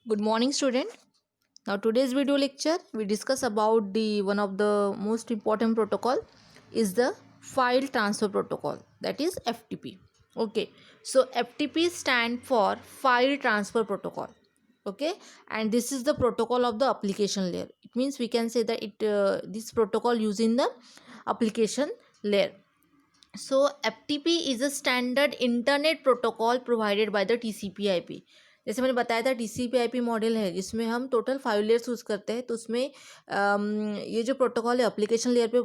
Good morning, student. Now today's video lecture we discuss about the one of the most important protocol is the file transfer protocol, that is FTP. Okay, so FTP stand for file transfer protocol. Okay, and this is the protocol of the application layer. It means we can say that this protocol using the application layer. So FTP is a standard internet protocol provided by the TCP/IP. जैसे मैंने बताया था TCP/IP model है जिसमें हम total 5 layers use करते हैं, तो उसमें ये जो प्रोटोकॉल है एप्लीकेशन लेयर पे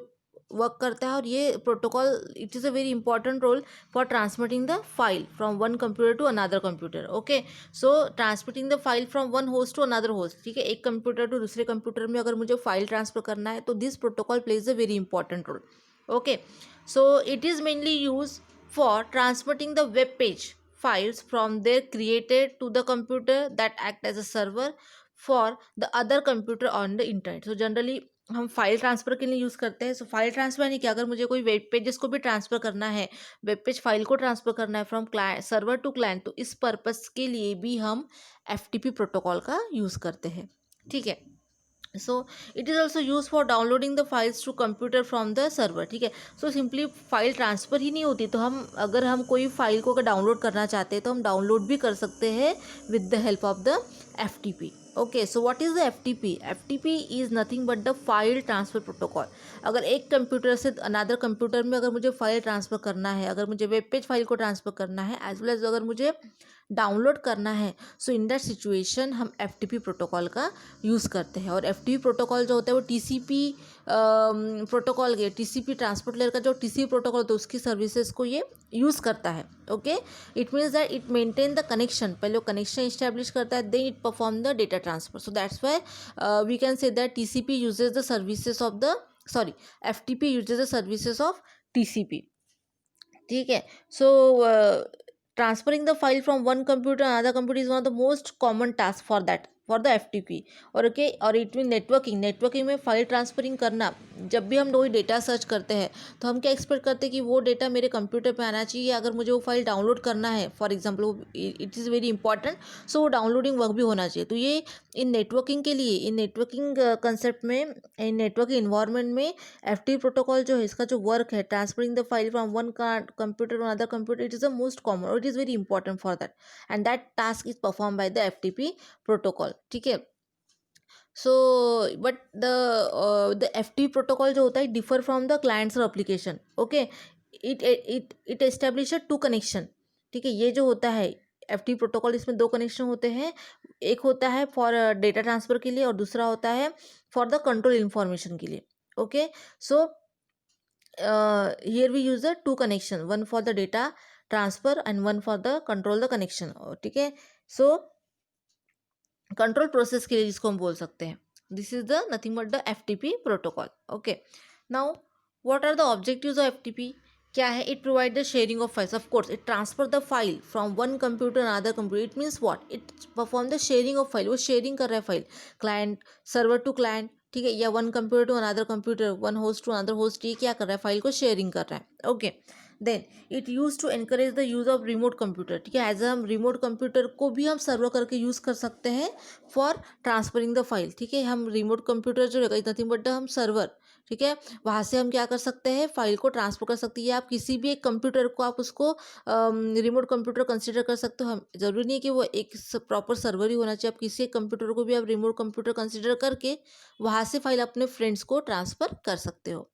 वर्क करता है और ये protocol it is a very important role for transmitting the file from one computer to another computer. Okay, so transmitting the file from one host to another host. ठीक है, एक computer to दूसरे computer में अगर मुझे file transfer करना है तो this protocol plays a very important role. Okay, so it is mainly used for transmitting the web page files from there created to the computer that act as a server for the other computer on the internet. So generally हम file transfer के लिए use करते हैं. सो file transfer यानी कि अगर मुझे कोई वेब पेजेस को भी ट्रांसफ़र करना है, वेब पेज फाइल को ट्रांसफ़र करना है from client server to client, तो इस पर्पस के लिए भी हम FTP प्रोटोकॉल का यूज़ करते हैं. ठीक है, so it is also use for downloading the files to computer from the server. ठीक है, सो सिंपली फाइल ट्रांसफ़र ही नहीं होती, तो हम कोई फाइल को अगर डाउनलोड करना चाहते हैं तो हम डाउनलोड भी कर सकते हैं with the help of the FTP. Okay, so what is the FTP? FTP is nothing but the file transfer protocol. अगर एक कंप्यूटर से अनदर कंप्यूटर में अगर मुझे फाइल ट्रांसफ़र करना है, अगर मुझे वेब पेज फाइल को ट्रांसफ़र करना है, एज वेल एज अगर मुझे डाउनलोड करना है, सो इन दैट सिचुएशन हम FTP प्रोटोकॉल का यूज़ करते हैं. और FTP प्रोटोकॉल जो होता है वो TCP प्रोटोकॉल के TCP ट्रांसपोर्ट लेयर का जो TCP प्रोटोकॉल होता है उसकी सर्विसेज को ये यूज़ करता है. Okay, it means that it maintain the connection. पहले वो कनेक्शन इस्टेब्लिश करता है, then it perform the data transfer. So that's why we can say that TCP uses the services of the FTP uses the services of TCP. ठीक है, so transferring the file from one computer to another computer is one of the most common task for the FTP. और okay, और it mean networking में file transferring करना. जब भी हम कोई डेटा सर्च करते हैं तो हम क्या एक्सपेक्ट करते हैं कि वो डेटा मेरे कंप्यूटर पे आना चाहिए. अगर मुझे वो फाइल डाउनलोड करना है for example, it is very important, so वो डाउनलोडिंग वर्क भी होना चाहिए. तो ये इन नेटवर्किंग के लिए, इन नेटवर्किंग कंसेप्ट में, इन नेटवर्किंग इन्वायरमेंट में FTP प्रोटोकॉल जो है इसका जो वर्क है transferring the file from one computer to another computer, it is the most common और it is very important for that, and that task is perform by the FTP protocol. ठीक है, so but the FTP protocol जो होता है differ from the clients और application. Okay, it establish two connection. ठीक है, ये जो होता है FTP प्रोटोकॉल, इसमें दो कनेक्शन होते हैं. एक होता है फॉर डेटा ट्रांसफ़र के लिए और दूसरा होता है फॉर द कंट्रोल इन्फॉर्मेशन के लिए. Okay, so here we use the two connection, one for the data transfer and one for the control the connection. ठीक है, so कंट्रोल प्रोसेस के लिए जिसको हम बोल सकते हैं, this is the nothing but the FTP protocol. Okay, now what are the objectives of FTP? क्या है? It provide the sharing of files. Of course it transfer the file from one computer another computer. It means what? It perform the sharing of file. वो sharing कर रहा है file, client server to client. ठीक है, या one computer to another computer, one host to another host. ये क्या कर रहा है? फाइल को शेयरिंग कर रहा है. Okay, then it use to encourage the use of remote computer. ठीक है, एज हम रिमोट कंप्यूटर को भी हम सर्वर करके यूज़ कर सकते हैं फॉर ट्रांसफरिंग द फाइल. ठीक है, हम रिमोट कंप्यूटर जो रहेगा नथिंग बट हम सर्वर. ठीक है, वहाँ से हम क्या कर सकते हैं? फाइल को ट्रांसफर कर सकते हैं. आप किसी भी एक कंप्यूटर को आप उसको रिमोट कंप्यूटर कंसिडर कर सकते हो. हम जरूरी नहीं है कि वो एक प्रॉपर सर्वर ही होना चाहिए. आप किसी एक कंप्यूटर को भी आप रिमोट कंप्यूटर कंसिडर करके वहाँ से फाइल अपने फ्रेंड्स को ट्रांसफ़र कर सकते हो.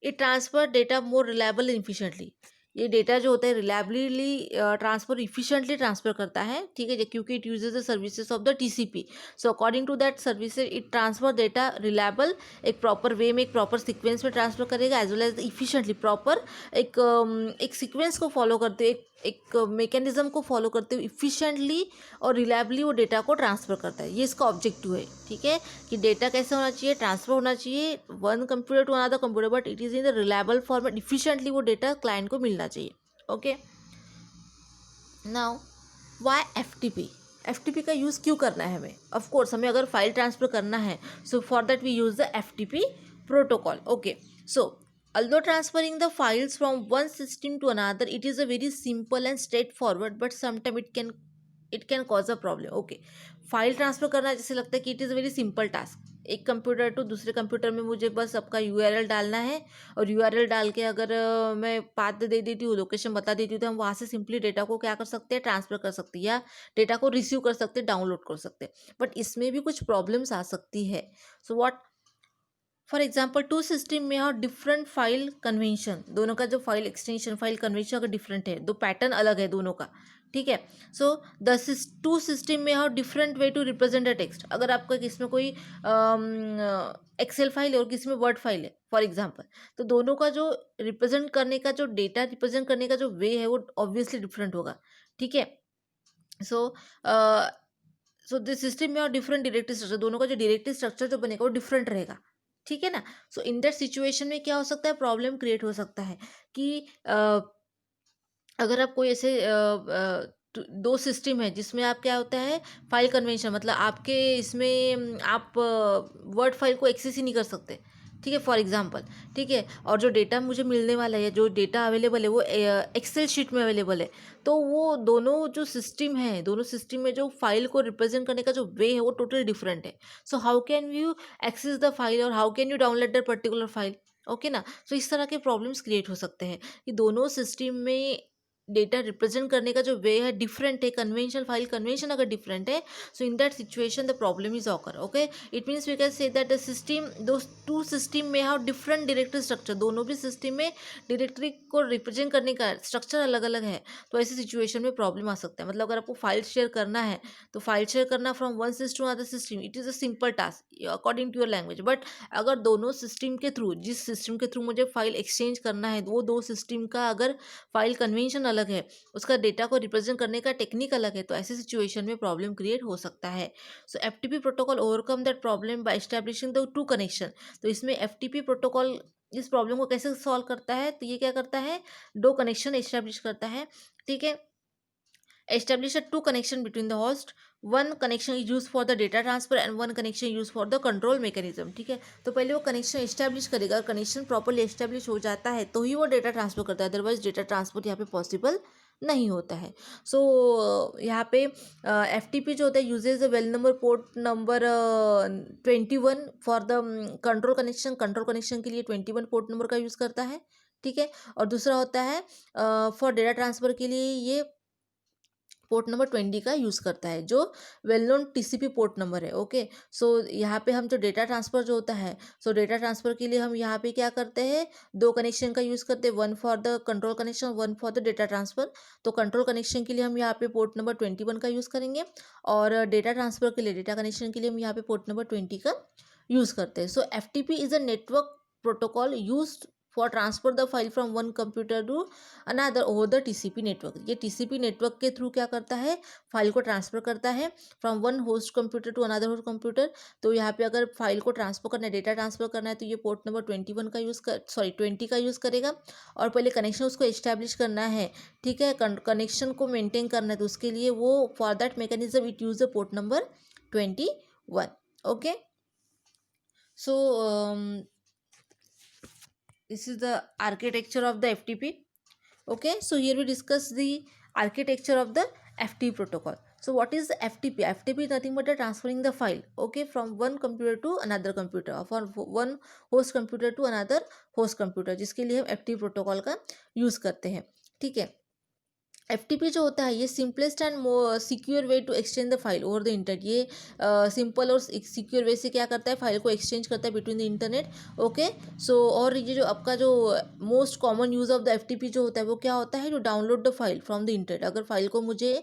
It transfer data more reliable efficiently. ये डेटा जो होता है रिलायबली ट्रांसफर इफिशिएंटली ट्रांसफर करता है. ठीक है, क्योंकि it uses the services of the TCP. So according to that services it transfer data reliable, एक प्रॉपर वे में, एक प्रॉपर सीक्वेंस में ट्रांसफर करेगा, as well as efficiently proper एक सीक्वेंस को फॉलो करते हुए, एक मैकेनिज्म को फॉलो करते हुए इफिशिएंटली और रिलायबली वो डेटा को ट्रांसफ़र करता है. ये इसका ऑब्जेक्टिव है. ठीक है, कि डेटा कैसे होना चाहिए? ट्रांसफ़र होना चाहिए one computer to another computer, but it is in the reliable format. Efficiently वो डेटा क्लाइंट को मिलना चाहिए. ओके, नाउ वाई FTP का यूज़ क्यों करना है हमें? ऑफ कोर्स हमें अगर फाइल ट्रांसफ़र करना है, so for that we use the FTP protocol. Okay, so although transferring the files from one system to another, it is a very simple and straightforward, but sometimes it can it can cause a problem. Okay, file transfer करना जैसे लगता है कि it is a very simple task. एक computer to दूसरे computer में मुझे बस आपका यूआरएल डालना है, और यूआरएल डाल के अगर मैं पाथ दे देती हूँ, लोकेशन बता देती हूँ, तो हम वहाँ से सिंपली डेटा को क्या कर सकते हैं, ट्रांसफ़र कर सकते हैं, या डेटा को रिसीव कर सकते हैं, डाउनलोड कर सकते हैं। बट इसमें भी कुछ प्रॉब्लम्स आ सकती है। So what, for example two system में और डिफरेंट फाइल कन्वेंशन, दोनों का जो फाइल एक्सटेंशन फाइल कन्वेंशन अगर डिफरेंट है, दो पैटर्न अलग है दोनों का, ठीक है। सो द टू सिस्टम में और different way to represent a text, अगर आपका किसमें कोई एक्सेल फाइल है और किसी में वर्ड फाइल है फॉर एग्जाम्पल, तो दोनों का जो रिप्रेजेंट करने का, जो डेटा रिप्रेजेंट करने का जो वे है वो ऑब्वियसली डिफरेंट होगा, ठीक है। सो सो दिस सिस्टम में और डिफरेंट डायरेक्टिव स्ट्रक्चर, दोनों का जो डायरेक्टिव स्ट्रक्चर जो बनेगा वो डिफरेंट रहेगा, ठीक है ना। सो इन दैट सिचुएशन में क्या हो सकता है, प्रॉब्लम क्रिएट हो सकता है कि अगर आप कोई ऐसे दो सिस्टम है जिसमें आप क्या होता है, फाइल कन्वेंशन, मतलब आपके इसमें आप वर्ड फाइल को एक्सेस ही नहीं कर सकते, ठीक है, फॉर एग्जांपल, ठीक है। और जो डेटा मुझे मिलने वाला है, जो डेटा अवेलेबल है वो एक्सेल शीट में अवेलेबल है, तो वो दोनों जो सिस्टम है, दोनों सिस्टम में जो फाइल को रिप्रेजेंट करने का जो वे है वो टोटली डिफरेंट है। So how can you access the file, और how can you download that particular file, okay ना। सो इस तरह के प्रॉब्लम्स क्रिएट हो सकते हैं कि दोनों सिस्टम में डेटा रिप्रेजेंट करने का जो वे है डिफरेंट है, कन्वेंशनल फाइल कन्वेंशन अगर डिफरेंट है, so in that situation the problem is occur, okay. It means we can say that the system, दो टू सिस्टम में हैव डिफरेंट डायरेक्टरी स्ट्रक्चर, दोनों भी सिस्टम में डायरेक्टरी को रिप्रेजेंट करने का स्ट्रक्चर अलग अलग है, तो ऐसी सिचुएशन में प्रॉब्लम आ सकता है। मतलब अगर आपको फाइल शेयर करना है, तो फाइल शेयर करना from one system to other system, it is a simple task according to your language. But अगर दोनों सिस्टम के थ्रू, जिस सिस्टम के थ्रू मुझे फाइल एक्सचेंज करना है, वो दो सिस्टम का अगर फाइल कन्वेंशन अलग है, उसका डेटा को रिप्रेजेंट करने का टेक्निक अलग है, तो ऐसी सिचुएशन में प्रॉब्लम क्रिएट हो सकता है। So FTP protocol overcome that problem by establishing the two connection. तो इसमें एफटीपी प्रोटोकॉल इस प्रॉब्लम को कैसे सॉल्व करता है, तो ये क्या करता है, दो कनेक्शन एस्टैब्लिश करता है, ठीक है। establish a two connection between the host, one connection is used for the data transfer and one connection used for the control mechanism, ठीक है। तो पहले वो कनेक्शन एस्टैब्लिश करेगा, कनेक्शन प्रॉपर्ली एस्टैब्लिश हो जाता है तो ही वो डेटा ट्रांसफर करता है, अदरवाइज डेटा ट्रांसफर यहाँ पे पॉसिबल नहीं होता है। सो यहाँ पे एफ टी पी जो होता है uses the well number port number 21 for the control connection, control connection के लिए 21 पोर्ट नंबर का यूज़ करता है, ठीक है। और दूसरा होता है फॉर डेटा ट्रांसफ़र के लिए ये पोर्ट नंबर 20 का यूज़ करता है, जो well known TCP port number है, ओके। सो यहाँ पे हम जो डेटा ट्रांसफ़र जो होता है, सो डेटा ट्रांसफ़र के लिए हम यहाँ पे क्या करते हैं, दो कनेक्शन का यूज़ करते हैं, one for the control connection, one for the data transfer. तो कंट्रोल कनेक्शन के लिए हम यहाँ पे पोर्ट नंबर 21 का यूज़ करेंगे, और डेटा ट्रांसफ़र के लिए, डेटा कनेक्शन के लिए हम यहाँ पे पोर्ट नंबर 20 का यूज़ करते हैं। So F T P is a network protocol use for transfer the file from one computer to another over the TCP network. ये टीसीपी नेटवर्क के थ्रू क्या करता है, फाइल को ट्रांसफर करता है from one host computer to another host computer. तो यहाँ पे अगर फाइल को ट्रांसफर करना है, डेटा ट्रांसफर करना है, तो ये पोर्ट नंबर 21 का यूज़ कर, सॉरी 20 का यूज़ करेगा। और पहले कनेक्शन उसको इस्टेब्लिश करना है, ठीक है, कनेक्शन को मेंटेन करना है, तो उसके लिए वो for that mechanism it use the port number 21, okay. So this is the architecture of the FTP. Okay, so here we discuss the architecture of the FTP protocol. So what is the FTP? FTP is nothing but transferring the file, okay, from one computer to another computer, or from one host computer to another host computer, जिसके लिए हम FTP protocol का use करते हैं, ठीक है। F T P जो होता है ये simplest and secure way to exchange the file over the internet. ये सिंपल और सिक्योर वे से क्या करता है, फाइल को एक्सचेंज करता है between the internet, okay. So और ये जो आपका जो most common use of the F T P जो होता है वो क्या होता है, to download the file from the internet. अगर फाइल को मुझे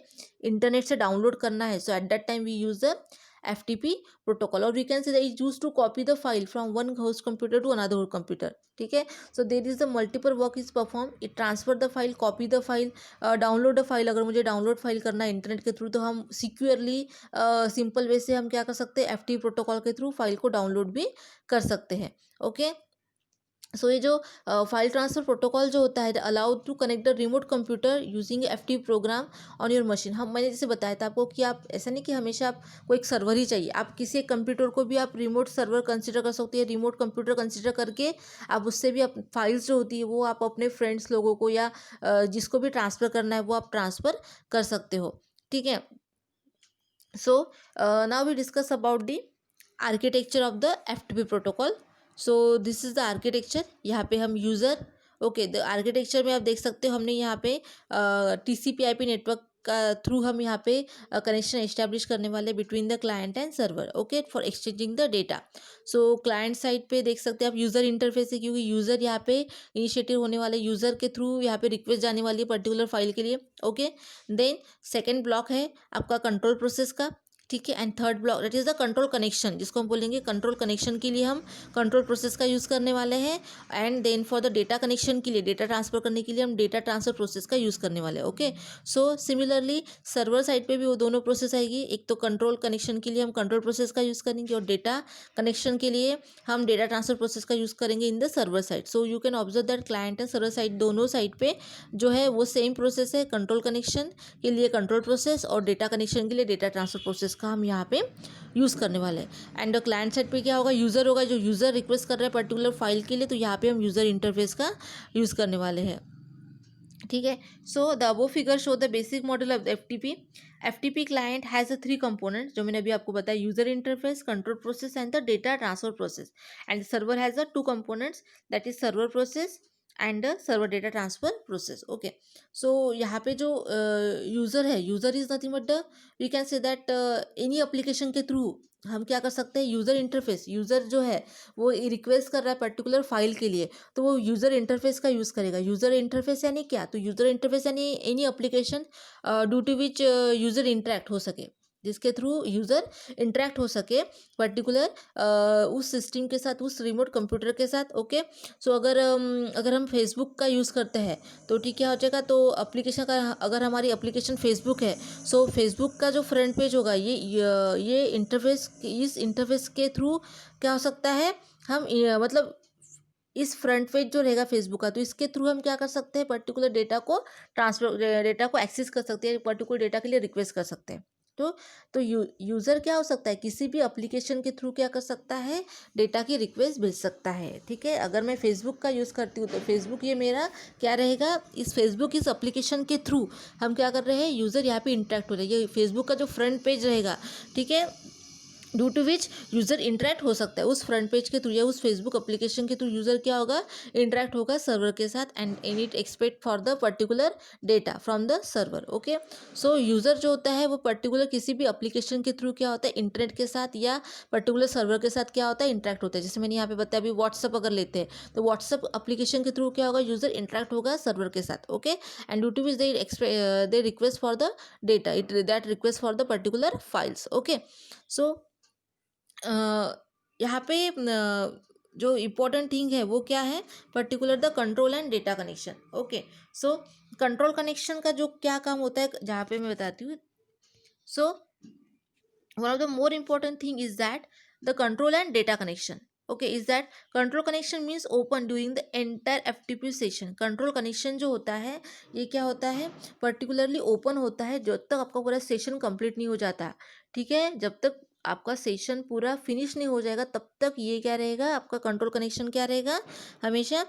इंटरनेट से डाउनलोड करना है, सो at that time we use the FTP protocol, or we can say that it's used to copy the file from one host computer to another host computer, ठीक है। so there is the multiple work is performed, it transfer the file, copy the file, download the file. अगर मुझे download file करना है internet के through, तो हम securely simple way से हम क्या कर सकते हैं, FTP प्रोटोकॉल के थ्रू फाइल को डाउनलोड भी कर सकते हैं, ओके। सो ये जो फाइल ट्रांसफ़र प्रोटोकॉल जो होता है, allowed to connect the remote computer using FTP program on your machine. हम मैंने जैसे बताया था आपको कि आप ऐसा नहीं कि हमेशा आपको एक सर्वर ही चाहिए, आप किसी एक कंप्यूटर को भी आप रिमोट सर्वर कंसिडर कर सकते हैं, रिमोट कंप्यूटर कंसिडर करके आप उससे भी आप फाइल्स जो होती है वो आप अपने फ्रेंड्स लोगों को या जिसको भी ट्रांसफ़र करना है वो आप ट्रांसफ़र कर सकते हो, ठीक है। So now we discuss about the architecture of the FTP protocol. So this is the architecture. यहाँ पे हम यूज़र ओके द आर्किटेक्चर में आप देख सकते हो हमने यहाँ पे TCP/IP नेटवर्क का थ्रू हम यहाँ पे कनेक्शन इस्टेब्लिश करने वाले between the client and server okay for exchanging the data. So client side पे देख सकते हैं आप यूज़र इंटरफेस है क्योंकि यूज़र यहाँ पे इनिशिएटिव होने वाले यूज़र के थ्रू यहाँ पे रिक्वेस्ट जाने वाली है पर्टिकुलर फाइल के लिए. ओके देन सेकेंड ब्लॉक है आपका कंट्रोल प्रोसेस का. ठीक है. And third block that is the control connection जिसको हम बोलेंगे कंट्रोल कनेक्शन के लिए हम कंट्रोल प्रोसेस का यूज़ करने वाले हैं. And then for the data connection के लिए डेटा ट्रांसफर करने के लिए हम डेटा ट्रांसफर प्रोसेस का यूज़ करने वाले हैं. Okay so similarly server side पे भी वो दोनों प्रोसेस आएगी. एक तो कंट्रोल कनेक्शन के लिए हम कंट्रोल प्रोसेस का यूज़ करेंगे और डेटा कनेक्शन के लिए हम डेटा ट्रांसफर प्रोसेस का यूज़ करेंगे in the server side. So you can observe that client and server side दोनों साइड पे जो है वो सेम प्रोसेस है. कंट्रोल कनेक्शन के लिए कंट्रोल प्रोसेस और डेटा कनेक्शन के लिए डेटा ट्रांसफर प्रोसेस का हम यहाँ पे यूज़ करने वाले हैं. एंड क्लाइंट साइड पे क्या होगा यूज़र होगा जो यूज़र रिक्वेस्ट कर रहा है पर्टिकुलर फाइल के लिए तो यहाँ पे हम यूज़र इंटरफेस का यूज़ करने वाले हैं. ठीक है. So the above figure show the basic model of FTP. FTP client has a 3 components जो मैंने अभी आपको बताया user interface control process and the data transfer process. And server has a 2 components that is server process and server data transfer process. Okay so यहाँ पे जो user है user is nothing but the we can say that any application के through हम क्या कर सकते हैं यूज़र इंटरफेस. यूज़र जो है वो रिक्वेस्ट कर रहा है पर्टिकुलर फाइल के लिए तो वो यूज़र इंटरफेस का यूज़ करेगा. यूज़र इंटरफेस यानी क्या तो यूज़र इंटरफेस यानी any application due to which user interact हो सके जिसके थ्रू यूज़र इंटरेक्ट हो सके पर्टिकुलर उस सिस्टम के साथ उस रिमोट कंप्यूटर के साथ. ओके सो अगर हम फेसबुक का यूज़ करते हैं तो ठीक क्या हो जाएगा तो एप्लीकेशन का अगर हमारी एप्लीकेशन फेसबुक है सो फेसबुक का जो फ्रंट पेज होगा ये इंटरफेस इस इंटरफेस के थ्रू क्या हो सकता है हम मतलब इस फ्रंट पेज जो रहेगा फेसबुक का तो इसके थ्रू हम क्या कर सकते हैं पर्टिकुलर डेटा को एक्सेस कर सकते हैं पर्टिकुलर डेटा के लिए रिक्वेस्ट कर सकते हैं. तो यूज़र क्या हो सकता है किसी भी एप्लीकेशन के थ्रू क्या कर सकता है डेटा की रिक्वेस्ट भेज सकता है. ठीक है. अगर मैं फेसबुक का यूज़ करती हूँ तो फेसबुक ये मेरा क्या रहेगा इस एप्लीकेशन के थ्रू हम क्या कर रहे हैं यूज़र यहाँ पे इंटरेक्ट हो रहे हैं. ये फेसबुक का जो फ्रंट पेज रहेगा ठीक है due to which user interact हो सकता है उस फ्रंट पेज के थ्रू या उस फेसबुक एप्लीकेशन के थ्रू यूज़र क्या होगा इंटरेक्ट होगा सर्वर के साथ and it expect for the particular data from the server. Okay so user जो होता है वो पर्टिकुलर किसी भी एप्लीकेशन के थ्रू क्या होता है इंटरनेट के साथ या पर्टिकुलर सर्वर के साथ क्या होता है इंटरेक्ट होता है. जैसे मैंने यहाँ पे बताया अभी व्हाट्सअप अगर लेते हैं तो व्हाट्सअप एप्लीकेशन के थ्रू क्या होगा यूज़र इंटरेक्ट होगा सर्वर के साथ. Okay and due to which they request for the data it that request for the particular files. Okay so यहाँ पे जो इम्पोर्टेंट थिंग है वो क्या है particular the control and data connection. Okay so control connection का जो क्या काम होता है जहाँ पे मैं बताती हूँ. So one of the more important thing is that the control and data connection. Okay is that control connection means open during the entire FTP session. Control connection जो होता है ये क्या होता है पर्टिकुलरली ओपन होता है जब तक आपका पूरा सेशन कंप्लीट नहीं हो जाता. ठीक है. जब तक आपका सेशन पूरा फिनिश नहीं हो जाएगा तब तक ये क्या रहेगा आपका कंट्रोल कनेक्शन क्या रहेगा हमेशा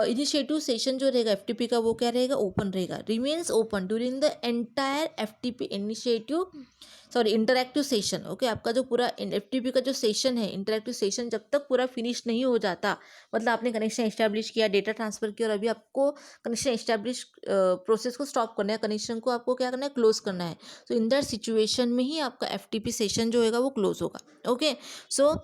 इनिशिएटिव सेशन जो रहेगा FTP का वो क्या रहेगा ओपन रहेगा. Remains open during the entire FTP initiative interactive session. Okay आपका जो पूरा FTP का जो सेशन है इंटरैक्टिव सेशन जब तक पूरा फिनिश नहीं हो जाता मतलब आपने कनेक्शन इस्टेब्लिश किया डेटा ट्रांसफर किया और अभी आपको कनेक्शन इस्टेब्लिश प्रोसेस को स्टॉप करना है कनेक्शन को आपको क्या करना है क्लोज करना है. तो इन दैट सिचुएशन में ही आपका FTP सेशन जो होगा वो क्लोज होगा. ओके सो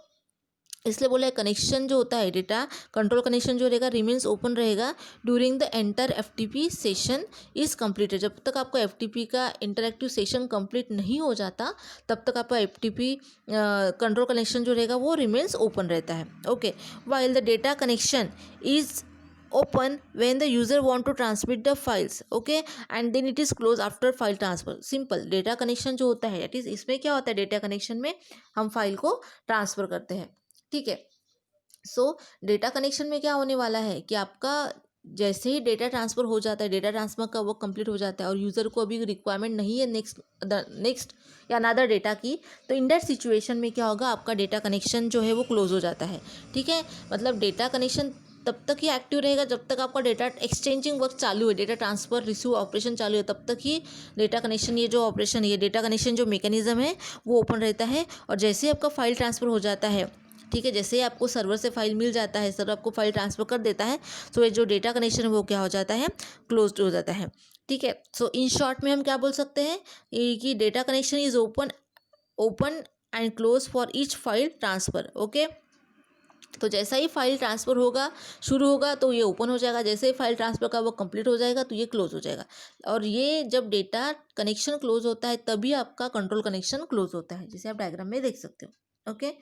इसलिए बोला है कनेक्शन जो होता है डेटा कंट्रोल कनेक्शन जो रहेगा रिमेन्स ओपन रहेगा during the enter FTP session is completed. जब तक आपका FTP का इंटरैक्टिव सेशन कंप्लीट नहीं हो जाता तब तक आपका FTP कंट्रोल कनेक्शन जो रहेगा वो रिमेन्स ओपन रहता है. Okay while the data connection is open when the user want to transmit the files. okay and then it is closed after file transfer. simple data connection जो होता है that is इसमें क्या होता है data connection में हम file को ट्रांसफ़र करते हैं. ठीक है. सो डेटा कनेक्शन में क्या होने वाला है कि आपका जैसे ही डेटा ट्रांसफ़र हो जाता है डेटा ट्रांसफ़र का वर्क कंप्लीट हो जाता है और यूज़र को अभी रिक्वायरमेंट नहीं है नेक्स्ट या अनदर डेटा की तो इन दैट सिचुएशन में क्या होगा आपका डेटा कनेक्शन जो है वो क्लोज हो जाता है. ठीक है. मतलब डेटा कनेक्शन तब तक ही एक्टिव रहेगा जब तक आपका डेटा एक्सचेंजिंग वर्क चालू है, डेटा ट्रांसफ़र रिसीव ऑपरेशन चालू है, तब तक ही डेटा कनेक्शन, ये जो ऑपरेशन, ये डेटा कनेक्शन जो मैकेनिज्म है वो ओपन रहता है। और जैसे ही आपका फाइल ट्रांसफ़र हो जाता है, ठीक है, जैसे ही आपको सर्वर से फाइल मिल जाता है, सर्वर आपको फाइल ट्रांसफ़र कर देता है, तो ये जो डेटा कनेक्शन है वो क्या हो जाता है, क्लोज्ड हो जाता है। ठीक है, सो इन शॉर्ट में हम क्या बोल सकते हैं कि data connection is open and close for each file transfer. Okay, तो जैसा ही फाइल ट्रांसफ़र होगा, शुरू होगा, तो ये ओपन हो जाएगा, जैसे ही फाइल ट्रांसफ़र का वो कंप्लीट हो जाएगा तो ये क्लोज हो जाएगा। और ये जब डेटा कनेक्शन क्लोज होता है तभी आपका कंट्रोल कनेक्शन क्लोज होता है, जिसे आप डायग्राम में देख सकते हो। ओके,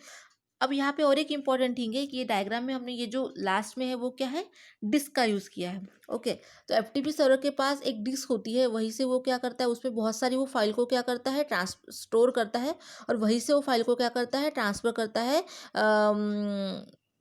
अब यहाँ पे और एक इम्पॉर्टेंट थिंग है कि ये डायग्राम में हमने ये जो लास्ट में है वो क्या है, डिस्क का यूज़ किया है। ओके, तो एफटीपी सर्वर के पास एक डिस्क होती है, वहीं से वो क्या करता है, उसमें बहुत सारी वो फाइल को क्या करता है, स्टोर करता है, और वहीं से वो फाइल को क्या करता है, ट्रांसफ़र करता है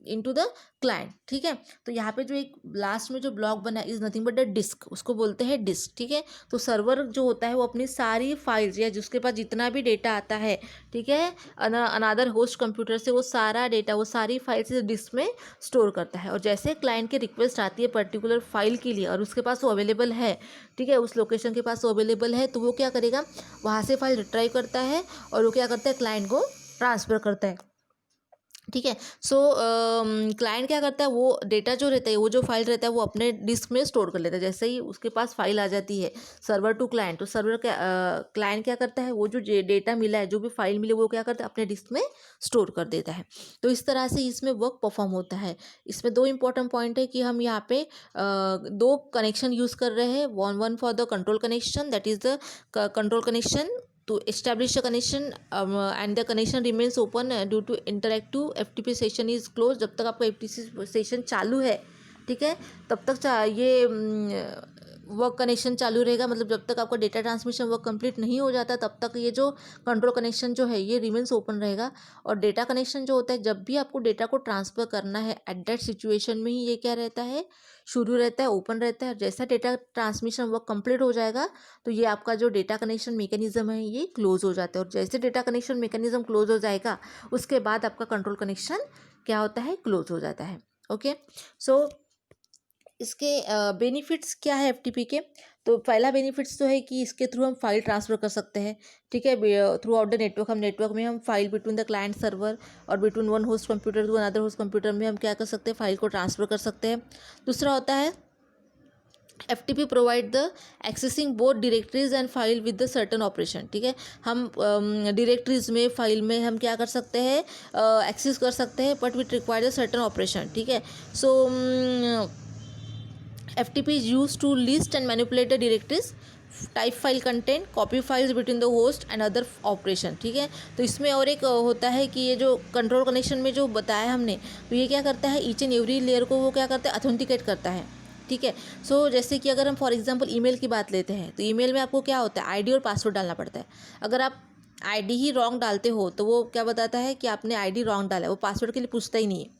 इनटू द क्लाइंट। ठीक है, तो यहाँ पे जो एक लास्ट में जो ब्लॉक बना है is nothing but the disk, उसको बोलते हैं डिस्क। ठीक है, तो सर्वर जो होता है वो अपनी सारी फाइल्स या जिसके पास जितना भी डेटा आता है, ठीक है, अनदर होस्ट कंप्यूटर से, वो सारा डेटा, वो सारी फाइल्स डिस्क में स्टोर करता है। और जैसे क्लाइंट की रिक्वेस्ट आती है पर्टिकुलर फाइल के लिए और उसके पास वो अवेलेबल है, ठीक है, उस लोकेशन के पास वो अवेलेबल है, तो वो क्या करेगा, वहाँ से फाइल रिट्राइव करता है और वो क्या करता है, क्लाइंट को ट्रांसफ़र करता है। ठीक है, सो क्लाइंट क्या करता है, वो डेटा जो रहता है, वो जो फाइल रहता है वो अपने डिस्क में स्टोर कर लेता है। जैसे ही उसके पास फाइल आ जाती है सर्वर टू क्लाइंट, तो सर्वर क्या, क्लाइंट क्या करता है, वो जो डेटा मिला है, जो भी फाइल मिले, वो क्या करता है, अपने डिस्क में स्टोर कर देता है। तो इस तरह से इसमें वर्क परफॉर्म होता है। इसमें दो इंपॉर्टेंट पॉइंट है कि हम यहाँ पे दो कनेक्शन यूज़ कर रहे हैं, one for the control connection, that is the control connection to establish a connection, and the connection remains open due to interactive FTP session is closed। जब तक आपका FTP सेशन चालू है, ठीक है, तब तक ये वर्क कनेक्शन चालू रहेगा, मतलब जब तक आपका डेटा ट्रांसमिशन वर्क कंप्लीट नहीं हो जाता तब तक ये जो कंट्रोल कनेक्शन जो है ये रिमेंस ओपन रहेगा। और डेटा कनेक्शन जो होता है, जब भी आपको डेटा को ट्रांसफ़र करना है, एट दैट सिचुएशन में ही ये क्या रहता है, शुरू रहता है, ओपन रहता है। जैसा डेटा ट्रांसमिशन वर्क कंप्लीट हो जाएगा तो ये आपका जो डेटा कनेक्शन मैकेनिज्म है ये क्लोज हो जाता है। और जैसे डेटा कनेक्शन मैकेनिज्म क्लोज हो जाएगा उसके बाद आपका कंट्रोल कनेक्शन क्या होता है, क्लोज हो जाता है। ओके, सो इसके बेनिफिट्स क्या है एफटीपी के। तो पहला बेनिफिट्स तो है कि इसके थ्रू हम फाइल ट्रांसफ़र कर सकते हैं। ठीक है, थ्रू आउट द नेटवर्क, हम नेटवर्क में हम file between the client server और between one host computer to another host computer में हम क्या कर सकते हैं, फाइल को ट्रांसफ़र कर सकते हैं। दूसरा होता है FTP provide the accessing both directories and file with the certain operation. ठीक है, हम डायरेक्टरीज में, फाइल में हम क्या कर सकते हैं, एक्सेस कर सकते हैं, but with require the certain operation. ठीक है, so FTP is used to list and manipulate the directories, type file content, copy files between the host and other operation. ठीक है, तो इसमें और एक होता है कि ये जो कंट्रोल कनेक्शन में जो बताया हमने, तो ये क्या करता है, ईच एंड एवरी लेयर को वो क्या करता है, अथेंटिकेट करता है। ठीक है, सो जैसे कि अगर हम फॉर एग्जांपल ईमेल की बात लेते हैं, तो ईमेल में आपको क्या होता है, आईडी और पासवर्ड डालना पड़ता है। अगर आप आईडी ही रॉन्ग डालते हो तो वो क्या बताता है कि आपने आईडी रॉन्ग डाला है, वो पासवर्ड के लिए पूछता ही नहीं है।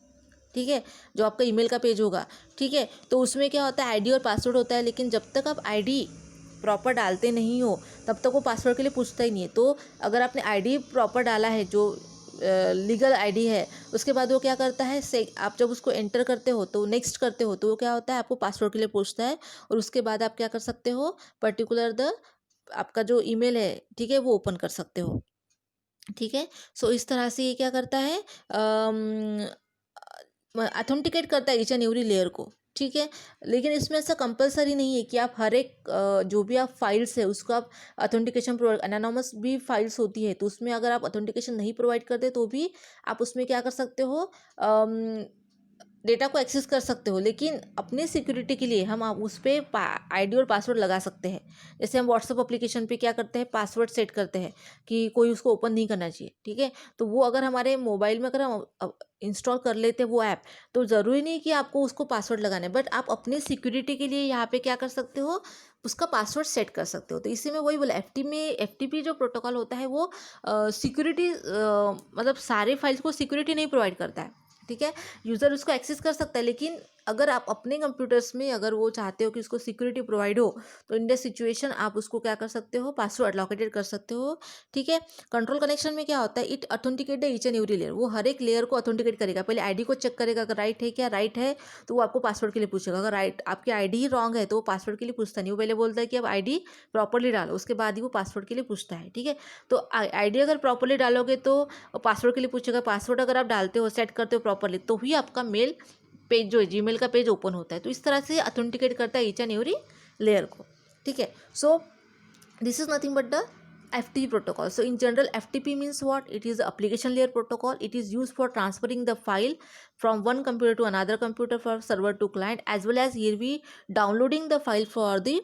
ठीक है, जो आपका ईमेल का पेज होगा, ठीक है, तो उसमें क्या होता है, आईडी और पासवर्ड होता है, लेकिन जब तक आप आईडी प्रॉपर डालते नहीं हो तब तक वो पासवर्ड के लिए पूछता ही नहीं है। तो अगर आपने आईडी प्रॉपर डाला है, जो लीगल आईडी है, उसके बाद वो क्या करता है, आप जब उसको एंटर करते हो तो नेक्स्ट करते हो तो वो क्या होता है, आपको पासवर्ड के लिए पूछता है, और उसके बाद आप क्या कर सकते हो, पर्टिकुलर द आपका जो ईमेल है, ठीक है, वो ओपन कर सकते हो। ठीक है, सो इस तरह से ये क्या करता है, अथेंटिकेट करता है ईच एंड एवरी लेयर को। ठीक है, लेकिन इसमें ऐसा कंपलसरी नहीं है कि आप हर एक जो भी आप फाइल्स है उसको आप अथेंटिकेशन प्रोवाइड, एनानोमस भी फाइल्स होती है तो उसमें अगर आप अथेंटिकेशन नहीं प्रोवाइड करते तो भी आप उसमें क्या कर सकते हो, डेटा को एक्सेस कर सकते हो। लेकिन अपने सिक्योरिटी के लिए हम उस पर आईडी और पासवर्ड लगा सकते हैं। जैसे हम व्हाट्सएप एप्लीकेशन पे क्या करते हैं, पासवर्ड सेट करते हैं कि कोई उसको ओपन नहीं करना चाहिए। ठीक है, तो वो अगर हमारे मोबाइल में अगर हम इंस्टॉल कर लेते हैं वो ऐप, तो ज़रूरी नहीं कि आपको उसको पासवर्ड लगाना है, बट आप अपने सिक्योरिटी के लिए यहाँ पे क्या कर सकते हो, उसका पासवर्ड सेट कर सकते हो। तो इसी में वही बोला, एफटीपी जो प्रोटोकॉल होता है वो सिक्योरिटी, मतलब सारे फाइल्स को सिक्योरिटी नहीं प्रोवाइड करता है। ठीक है, यूज़र उसको एक्सेस कर सकता है लेकिन अगर आप अपने कंप्यूटर्स में अगर वो चाहते हो कि उसको सिक्योरिटी प्रोवाइड हो, तो इन द सिचुएशन आप उसको क्या कर सकते हो, पासवर्ड अलोकेटेड कर सकते हो, ठीक है। कंट्रोल कनेक्शन में क्या होता है, it authenticate the each and every layer, वो हर एक लेयर को ऑथेंटिकेट करेगा। पहले आईडी को चेक करेगा, अगर राइट है क्या, राइट है तो वो आपको पासवर्ड के लिए पूछेगा। अगर राइट आपकी आईडी ही रॉन्ग है तो वो पासवर्ड के लिए पूछता नहीं, वो पहले बोलता है कि अब आईडी प्रॉपरली डालो, उसके बाद ही वो पासवर्ड के लिए पूछता है, ठीक है। तो आईडी अगर प्रॉपरली डालोगे तो पासवर्ड के लिए पूछेगा। पासवर्ड अगर आप डालते हो, सेट करते हो प्रॉपरली, तो ही आपका मेल पेज जो है जीमेल का पेज ओपन होता है। तो इस तरह से ऑथेंटिकेट करता है ईच एंड एवरी लेयर को, ठीक है। So this is nothing but the FTP protocol. So in general, FTP means what? It is the application layer protocol. It is used for transferring the file from one computer to another computer, for server to client, as well as here we downloading the file for the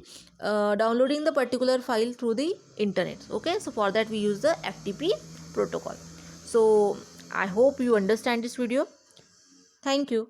downloading the particular file through the internet. Okay, so for that we use the FTP protocol. So I hope you understand this video. Thank you.